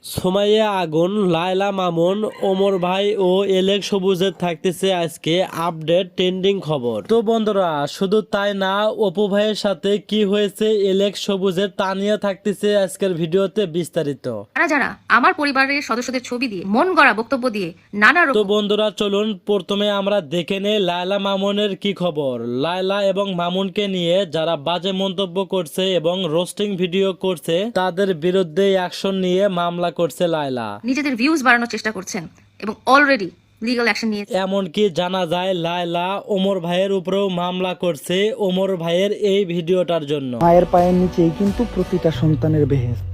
সোমাইয়া আগুন, লায়লা মামুন, ওমর ভাই ও এলেক্স সবুজের থাকতেছে আজকে আপডেট ট্রেন্ডিং খবর। তো বন্ধুরা, শুধু তাই না, অপু ভাইয়ের সাথে কি হয়েছে এলেক্স সবুজের তা নিয়ে থাকতেছে আজকের ভিডিওতে বিস্তারিত। যারা আমার পরিবারের সদস্যদের ছবি দিয়ে মন গড়া বক্তব্য দিয়ে নানা তো বন্ধুরা চলুন প্রথমে আমরা দেখে নেই লায়লা মামুনের কি খবর। লায়লা এবং মামুনকে নিয়ে যারা বাজে মন্তব্য করছে এবং রোস্টিং ভিডিও করছে তাদের বিরুদ্ধে অ্যাকশন নিয়ে মামলা করছে লায়লা। নিজেদের ভিউজ বাড়ানোর চেষ্টা করছেন এবং অলরেডি লিগ্যাল অ্যাকশন নিয়ে এমনকি জানা যায় লায়লা ওমর ভাইয়ের উপরেও মামলা করছে ওমর ভাইয়ের এই ভিডিওটার জন্য। মায়ের পায়ের নিচেই কিন্তু প্রতিটা সন্তানের বেহেশত।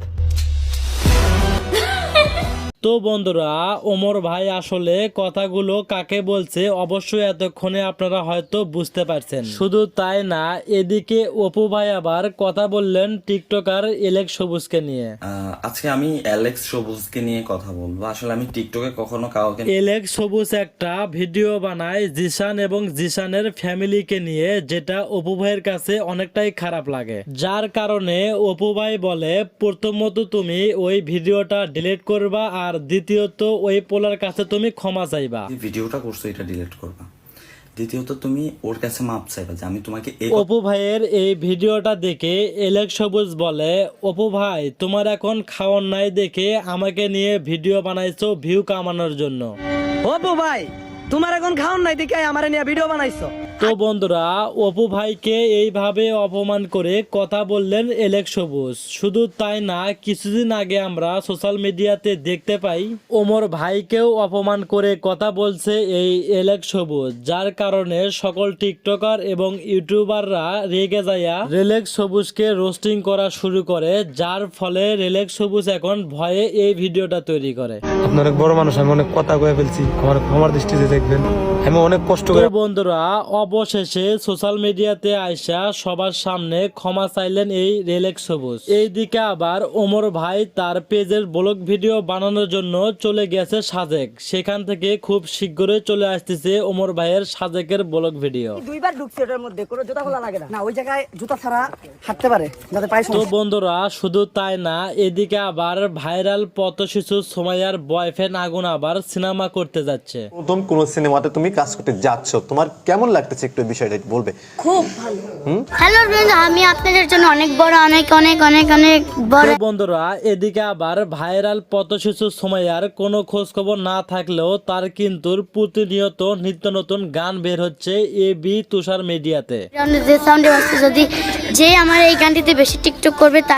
তো বন্ধুরা, ওমর ভাই আসলে কথাগুলো কাকে বলছে অবশ্যই এতক্ষণে আপনারা হয়তো বুঝতে পারছেন। শুধু তাই না, এদিকে অপু ভাই আবার কথা বললেন টিকটকার এলেক্স সবুজকে নিয়ে। আজকে আমি অ্যালেক্স সবুজকে নিয়ে কথা বলবো। আসলে আমি টিকটকে কখনো কাউকে এলেক্স সবুজ একটা ভিডিও বানায় জিশান এবং জিশানের ফ্যামিলিকে নিয়ে, যেটা অপু ভাইয়ের কাছে অনেকটাই খারাপ লাগে। যার কারণে অপু ভাই বলে, প্রথমত তুমি ওই ভিডিওটা ডিলিট করবা, আর দ্বিতীয়ত ওই পোলার কাছে তুমি ক্ষমা চাইবা। ভিডিওটা করছো এটা ডিলিট করবা। দ্বিতীয়ত তুমি ওর কাছে মাপ চাইবা যে আমি তোমাকে অপু ভাইয়ের এই ভিডিওটা দেখে এলেক্স সবুজ বলে, অপু ভাই তোমার এখন খাওয়ার নাই দেখে আমাকে নিয়ে ভিডিও বানাইছো ভিউ কামানোর জন্য। অপু ভাই তোমার এখন খাওন নাই দেখে আমারে নিয়ে ভিডিও বানাইছো। তো বন্ধুরা, অপু ভাইকে এইভাবে অপমান করে কথা বললেন এলেক্স সবুজ। শুধু তাই না, কিছুদিন আগে আমরা সোশ্যাল মিডিয়াতে দেখতে পাই ওমর ভাইকেও অপমান করে কথা বলছে এই এলেক্স সবুজ। যার কারণে সকল টিকটকার এবং ইউটিউবাররা রেগে যাইয়া রিলেক্স সবুজকে রোস্টিং করা শুরু করে, যার ফলে রিলেক্স সবুজ এখন ভয়ে এই ভিডিওটা তৈরি করে। আপনি অনেক বড় মানুষ, আমি অনেক কথা কয়ে ফেলছি, আমার দৃষ্টিতে দেখবেন আমি অনেক কষ্ট করে। বন্ধুরা, অবশেষে সোশ্যাল মিডিয়াতে আইসা সবার সামনে ক্ষমা চাইলেন এই রিলেক্স সবুজ। এইদিকে আবার ওমর ভাই তার পেজের ব্লগ ভিডিও বানানোর জন্য চলে গেছে সাজেক। সেখান থেকে খুব শীঘ্রই চলে আসতেছে ওমর ভাইয়ের সাজেকের ব্লগ ভিডিও। দুইবার ঢুকছে ওটার মধ্যে, কোনো জুতা খোলা লাগে না, ওই জায়গায় জুতা ছাড়া হাঁটতে পারে যাতে পায়ে। তো বন্ধুরা, শুধু তাই না, এদিকে আবার ভাইরাল পথশিশু সোমাইয়ার বয়ফ্রেন্ড আগুন আবার সিনেমা করতে যাচ্ছে। প্রথম কোন সিনেমাতে তুমি কাজ করতে যাচ্ছ, তোমার কেমন লাগতেছে একটু বিষয়টা বলবে? খুব ভালো। হ্যালো ফ্রেন্ডস, আমি আপনাদের জন্য অনেক বড় অনেক অনেক অনেক অনেক বড়। বন্ধুরা, এদিকে আবার ভাইরাল পথশিশু সোমাইয়ার কোনো খোঁজ খবর না থাকলেও তার কিন্তু প্রতিনিয়ত নিত্য নতুন গান বের হচ্ছে এবি তুষার মিডিয়াতে। যে সাউন্ডে বাজছে, যদি যে আমার এই গানটিতে বেশি টিকটক করবে